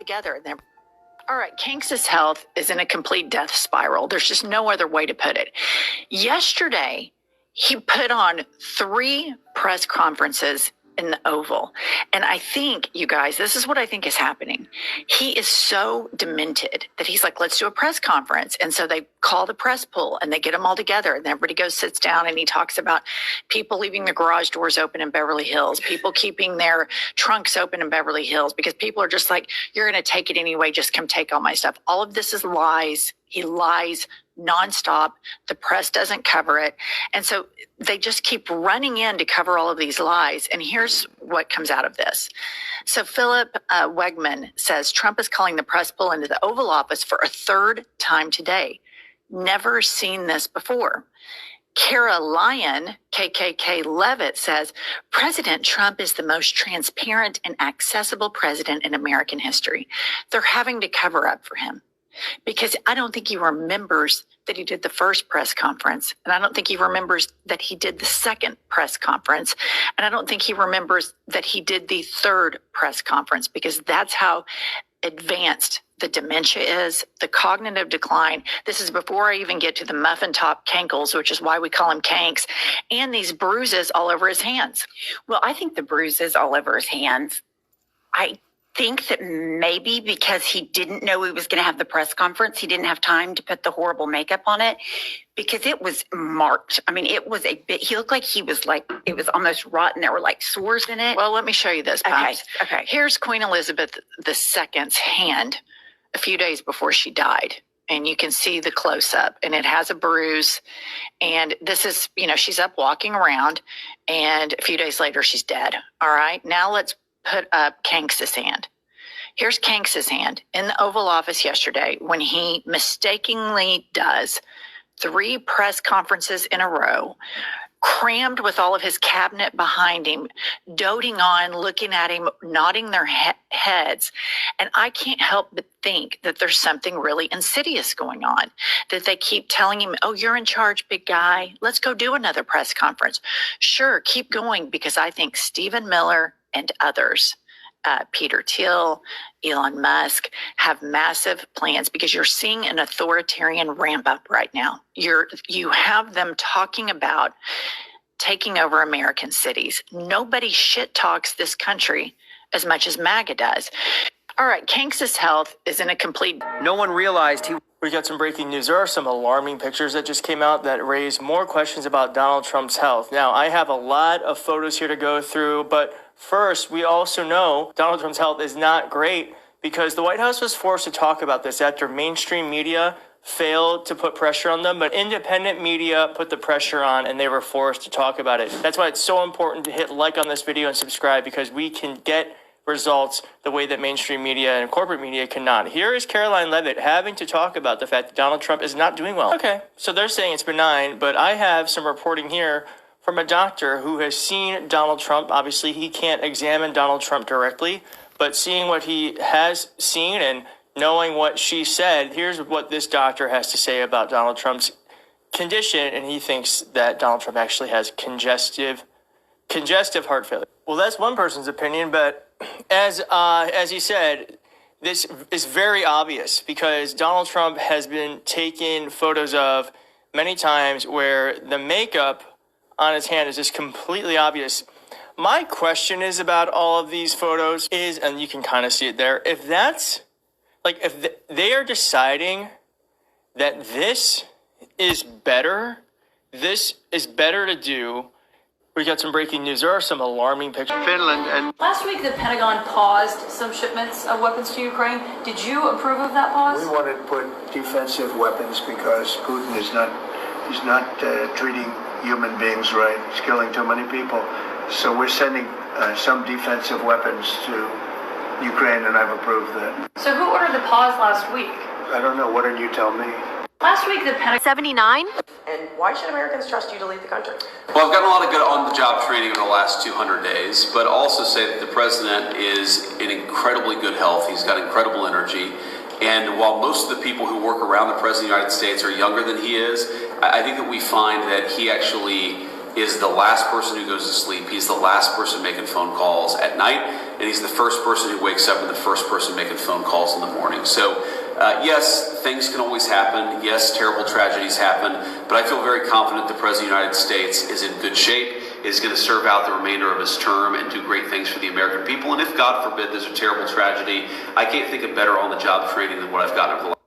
together. And they're all right. Kanks's health is in a complete death spiral. There's just no other way to put it. Yesterday, he put on 3 press conferences in the Oval. And I think, you guys, this is what I think is happening. He is so demented that he's like, let's do a press conference. And so they call the press pool and they get them all together. And everybody goes, sits down, and he talks about people leaving their garage doors open in Beverly Hills, people keeping their trunks open in Beverly Hills because people are just like, you're going to take it anyway. Just come take all my stuff. All of this is lies. He lies nonstop. The press doesn't cover it. And so they just keep running in to cover all of these lies. And here's what comes out of this. So Philip Wegman says Trump is calling the press pool into the Oval Office for a 3rd time today. Never seen this before. Kara Lyon, KKK Levitt, says President Trump is the most transparent and accessible president in American history. They're having to cover up for him, because I don't think he remembers that he did the first press conference. And I don't think he remembers that he did the second press conference. And I don't think he remembers that he did the 3rd press conference, because that's how advanced the dementia is, the cognitive decline. This is before I even get to the muffin top cankles, which is why we call him Kanks, and these bruises all over his hands. Well, I think the bruises all over his hands, I think that maybe because he didn't know he was going to have the press conference, he didn't have time to put the horrible makeup on it, because it was marked. I mean, it was a bit, he looked like he was like, it was almost rotten. There were like sores in it. Well, let me show you this, Pops. Okay. Here's Queen Elizabeth II's hand a few days before she died. And you can see the close up, and it has a bruise. And this is, she's up walking around, and a few days later, she's dead. All right. Now let's put up Kanks's hand. Here's Kanks's hand in the Oval Office yesterday when he mistakenly does 3 press conferences in a row, crammed with all of his cabinet behind him, doting on, looking at him, nodding their heads. And I can't help but think that there's something really insidious going on, that they keep telling him, oh, you're in charge, big guy. Let's go do another press conference. Sure, keep going, because I think Stephen Miller and others, Peter Thiel, Elon Musk, have massive plans, because you're seeing an authoritarian ramp up right now. You have them talking about taking over American cities. Nobody shit talks this country as much as MAGA does. All right, Kanks's health is in a complete... No one realized he... We got some breaking news. There are some alarming pictures that just came out that raise more questions about Donald Trump's health. Now, I have a lot of photos here to go through, but first, we also know Donald Trump's health is not great, because the White House was forced to talk about this after mainstream media failed to put pressure on them, but independent media put the pressure on, and they were forced to talk about it. That's why it's so important to hit like on this video and subscribe, because we can get results the way that mainstream media and corporate media cannot. Here is Caroline Levitt having to talk about the fact that Donald Trump is not doing well. Okay, so they're saying it's benign, but I have some reporting here from a doctor who has seen Donald Trump. Obviously, he can't examine Donald Trump directly, but seeing what he has seen and knowing what she said, here's what this doctor has to say about Donald Trump's condition, and he thinks that Donald Trump actually has congestive heart failure. Well, that's one person's opinion, but as he said, this is very obvious, because Donald Trump has been taken photos of many times where the makeup on his hand is just completely obvious. My question is about all of these photos is, and you can kind of see it there, if that's, like, if they are deciding that this is better to do. We got some breaking news. There are some alarming pictures. Finland and... Last week, the Pentagon paused some shipments of weapons to Ukraine. Did you approve of that pause? We want to put defensive weapons because Putin is not treating human beings right. He's killing too many people. So we're sending some defensive weapons to Ukraine, and I've approved that. So who ordered the pause last week? I don't know. What did you tell me? Last week, the Pentagon... 79? And why should Americans trust you to lead the country? Well, I've gotten a lot of good on-the-job training in the last 200 days, but also say that the president is in incredibly good health. He's got incredible energy. And while most of the people who work around the president of the United States are younger than he is, I think that we find that he actually is the last person who goes to sleep. He's the last person making phone calls at night, and he's the first person who wakes up and the first person making phone calls in the morning. So, yes, things can always happen. Yes, terrible tragedies happen, but I feel very confident the President of the United States is in good shape, is going to serve out the remainder of his term and do great things for the American people. And if, God forbid, there's a terrible tragedy, I can't think of better on-the-job training than what I've gotten over the last